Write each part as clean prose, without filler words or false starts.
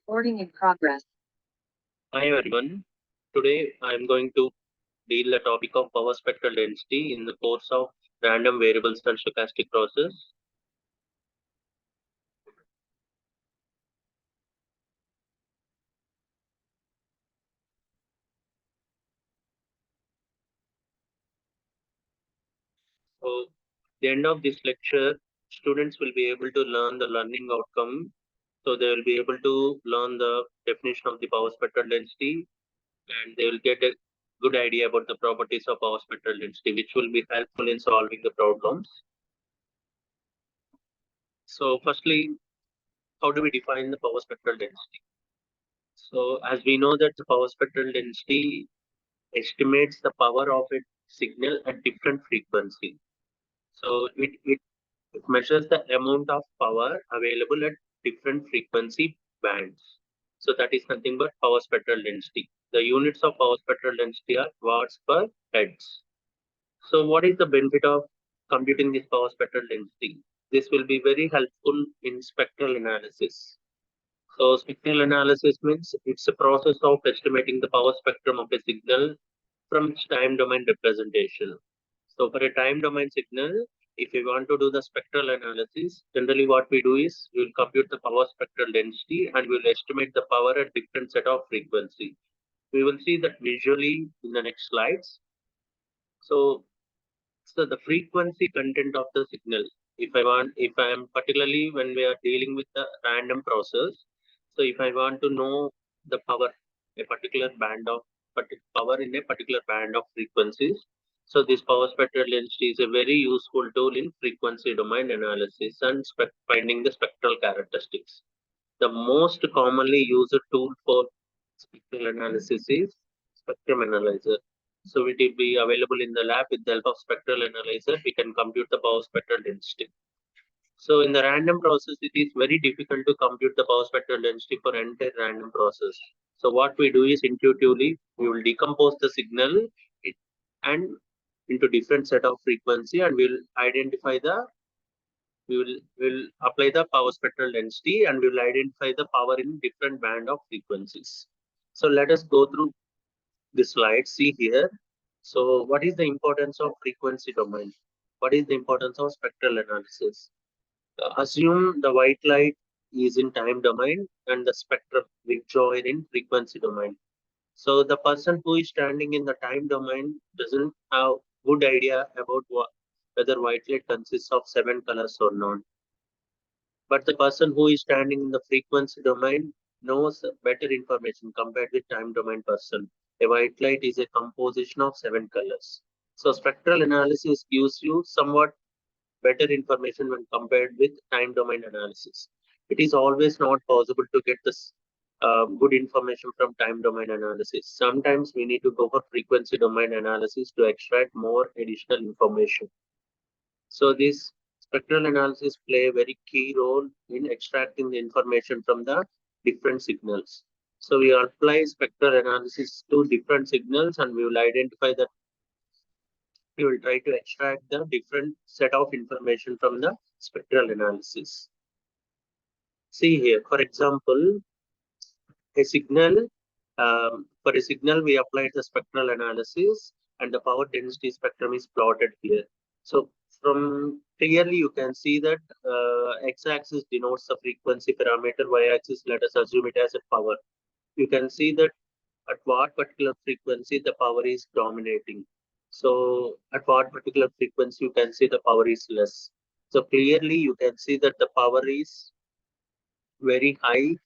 Recording in progress. Hi everyone. Today I am going to deal the topic of power spectral density in the course of random variables and stochastic process. So, at the end of this lecture, students will be able to learn the learning outcome. So they will be able to learn the definition of the power spectral density, and they will get a good idea about the properties of power spectral density, which will be helpful in solving the problems. So firstly, how do we define the power spectral density? So as we know that the power spectral density estimates the power of a signal at different frequency. So it measures the amount of power available at different frequency bands. So that is nothing but power spectral density. The units of power spectral density are watts per hertz. So what is the benefit of computing this power spectral density? This will be very helpful in spectral analysis. So spectral analysis means it's a process of estimating the power spectrum of a signal from its time domain representation. So for a time domain signal, if we want to do the spectral analysis, generally what we do is we will compute the power spectral density and we will estimate the power at different set of frequency. We will see that visually in the next slides. So, so the frequency content of the signal, if I am particularly when we are dealing with the random process, so if I want to know the power, a particular band of power in a particular band of frequencies, so this power spectral density is a very useful tool in frequency domain analysis and finding the spectral characteristics. The most commonly used tool for spectral analysis is spectrum analyzer. So it will be available in the lab with the help of spectral analyzer. We can compute the power spectral density. So in the random process, it is very difficult to compute the power spectral density for entire random process. So what we do is intuitively, we will decompose the signal and into different set of frequency and we'll identify the we will apply the power spectral density and we will identify the power in different band of frequencies. So let us go through this slide. See here. So what is the importance of frequency domain? What is the importance of spectral analysis? Assume the white light is in time domain and the spectrum which are in frequency domain. So the person who is standing in the time domain doesn't have good idea about whether white light consists of 7 colors or not. But the person who is standing in the frequency domain knows better information compared with time domain person. A white light is a composition of 7 colors. So spectral analysis gives you somewhat better information when compared with time domain analysis. It is always not possible to get this good information from time domain analysis. Sometimes we need to go for frequency domain analysis to extract more additional information. So this spectral analysis play a very key role in extracting the information from the different signals. So we apply spectral analysis to different signals and we will identify that we will try to extract the different set of information from the spectral analysis. See here, for example, a signal, for a signal we applied the spectral analysis and the power density spectrum is plotted here. So from clearly you can see that x-axis denotes the frequency parameter, y-axis let us assume it as a power. You can see that at what particular frequency the power is dominating. So at what particular frequency you can see the power is less. So clearly you can see that the power is very high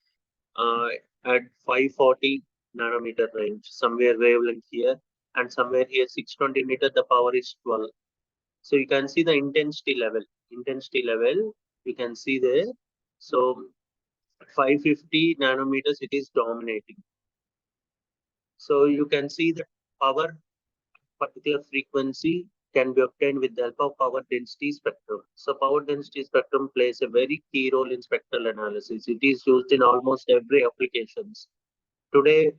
uh, at 540 nanometer range, somewhere wavelength here, and somewhere here 620 meter, the power is 12. So you can see the intensity level. Intensity level, you can see there. So 550 nanometers, it is dominating. So you can see the power particular frequency can be obtained with the help of power density spectrum. So power density spectrum plays a very key role in spectral analysis. It is used in almost every applications. Today,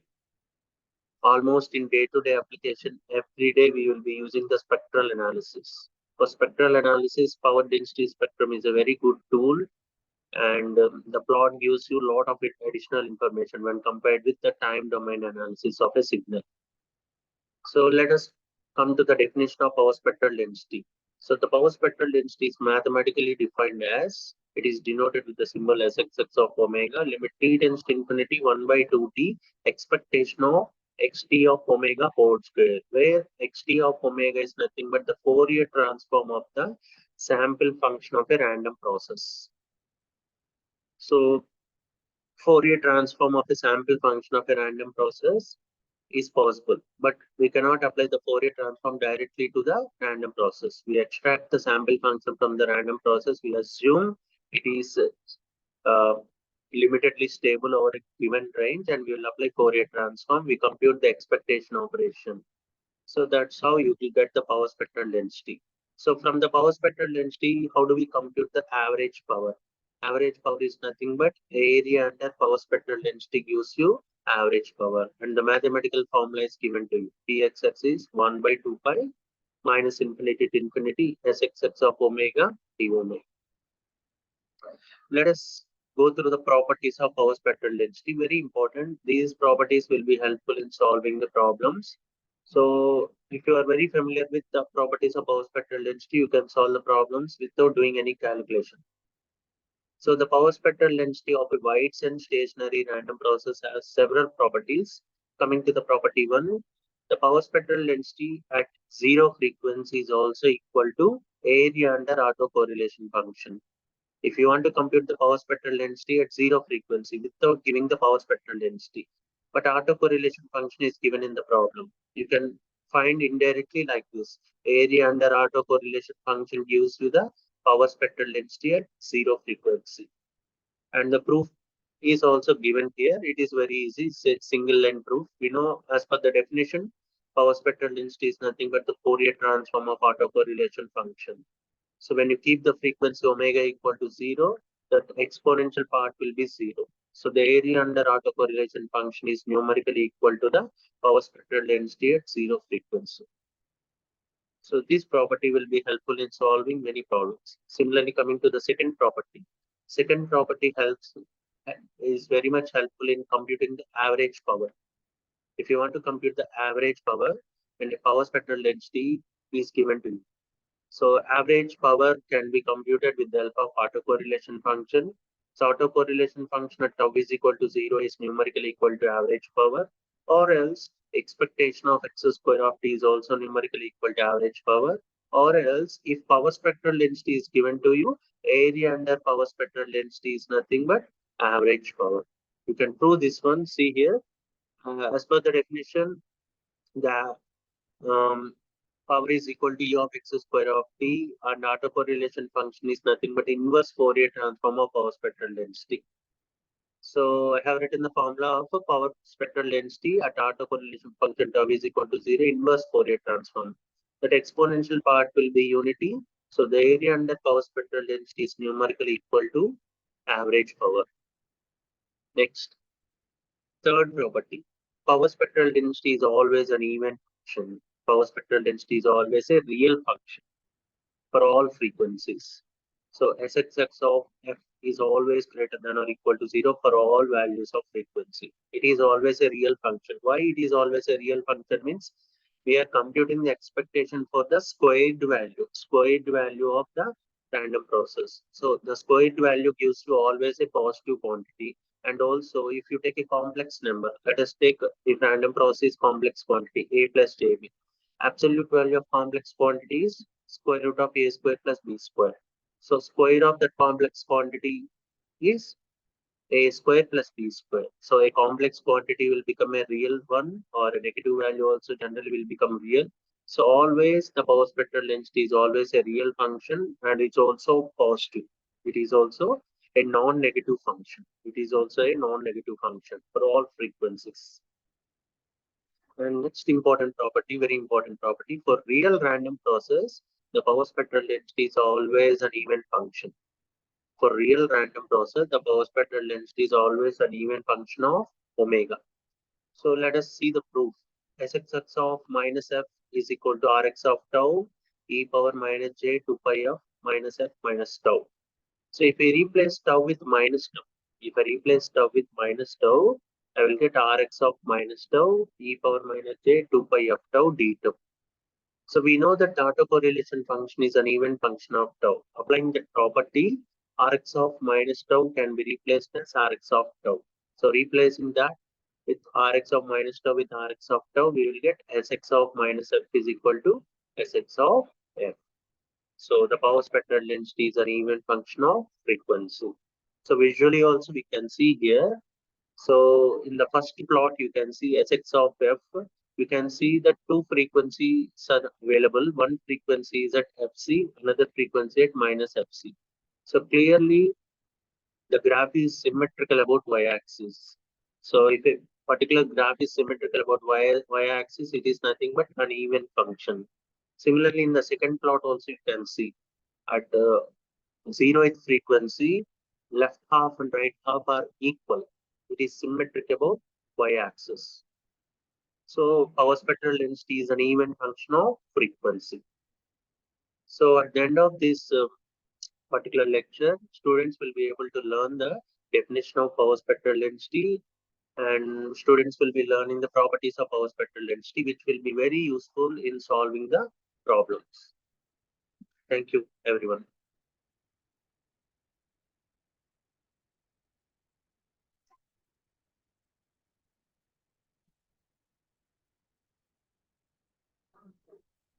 almost in day-to-day application, every day we will be using the spectral analysis. For spectral analysis, power density spectrum is a very good tool and the plot gives you a lot of additional information when compared with the time domain analysis of a signal. So let us come to the definition of power spectral density. So the power spectral density is mathematically defined as, it is denoted with the symbol Sx of omega, limit t tends to infinity 1 by 2t, expectation of xt of omega whole square, where xt of omega is nothing but the Fourier transform of the sample function of a random process. So Fourier transform of a sample function of a random process is possible, but we cannot apply the Fourier transform directly to the random process. We extract the sample function from the random process. We assume it is uh, limitedly stable over a given range, and we will apply Fourier transform. We compute the expectation operation. So that's how you will get the power spectral density. So from the power spectral density, how do we compute the average power? Average power is nothing but area under power spectral density gives you average power. And the mathematical formula is given to you. Pxx is 1 by 2 pi minus infinity to infinity Sxx of omega d omega. Let us go through the properties of power spectral density. Very important. These properties will be helpful in solving the problems. So if you are very familiar with the properties of power spectral density, you can solve the problems without doing any calculation. So the power spectral density of a wide and stationary random process has several properties. Coming to the property one, the power spectral density at zero frequency is also equal to area under autocorrelation function. If you want to compute the power spectral density at zero frequency without giving the power spectral density, but autocorrelation function is given in the problem, you can find indirectly like this. Area under autocorrelation function gives you the power spectral density at zero frequency. And the proof is also given here. It is very easy. It's a single line proof. We know as per the definition, power spectral density is nothing but the Fourier transform of autocorrelation function. So when you keep the frequency omega equal to 0, the exponential part will be 0. So the area under autocorrelation function is numerically equal to the power spectral density at 0 frequency. So this property will be helpful in solving many problems. Similarly, coming to the second property helps is very much helpful in computing the average power. If you want to compute the average power, then the power spectral density is given to you. So average power can be computed with the help of autocorrelation function. So autocorrelation function at tau is equal to 0 is numerically equal to average power, or else expectation of x square of t is also numerically equal to average power, or else if power spectral density is given to you, area under power spectral density is nothing but average power. You can prove this one. See here, as per the definition, the um, power is equal to u of x square of t, and autocorrelation function is nothing but inverse Fourier transform of power spectral density. So I have written the formula of a power spectral density at autocorrelation function tau is equal to 0 inverse Fourier transform. That exponential part will be unity. So the area under power spectral density is numerically equal to average power. Next, third property. Power spectral density is always an even function. Power spectral density is always a real function for all frequencies. So Sxx of f is always greater than or equal to 0 for all values of frequency. It is always a real function. Why it is always a real function means we are computing the expectation for the squared value of the random process. So the squared value gives you always a positive quantity. And also, if you take a complex number, let us take the random process complex quantity a plus jb. Absolute value of complex quantity is square root of a square plus b square. So square of that complex quantity is a square plus b square. So a complex quantity will become a real one, or a negative value also generally will become real. So always the power spectral density is always a real function, and it's also positive. It is also a non-negative function. It is also a non-negative function for all frequencies. And next important property, very important property, for real random process, the power spectral density is always an even function. For real random process, the power spectral density is always an even function of omega. So let us see the proof. Sxx of minus f is equal to Rx of tau e power minus j 2 pi of minus f minus tau. So if I replace tau with minus tau, if I replace tau with minus tau, I will get Rx of minus tau e power minus j 2 pi f tau d tau. So we know that the autocorrelation function is an even function of tau. Applying that property, Rx of minus tau can be replaced as Rx of tau. So replacing that with Rx of minus tau with Rx of tau, we will get Sx of minus f is equal to Sx of f. So the power spectral density is an even function of frequency. So visually also we can see here. So in the first plot, you can see Sx of f. You can see that two frequencies are available. One frequency is at Fc, another frequency at minus Fc. So clearly the graph is symmetrical about y-axis. So if a particular graph is symmetrical about y-axis, it is nothing but an even function. Similarly, in the second plot also you can see at the zeroth frequency, left half and right half are equal. It is symmetric about y-axis. So power spectral density is an even function of frequency. So at the end of this particular lecture, students will be able to learn the definition of power spectral density, and students will be learning the properties of power spectral density, which will be very useful in solving the problems. Thank you, everyone.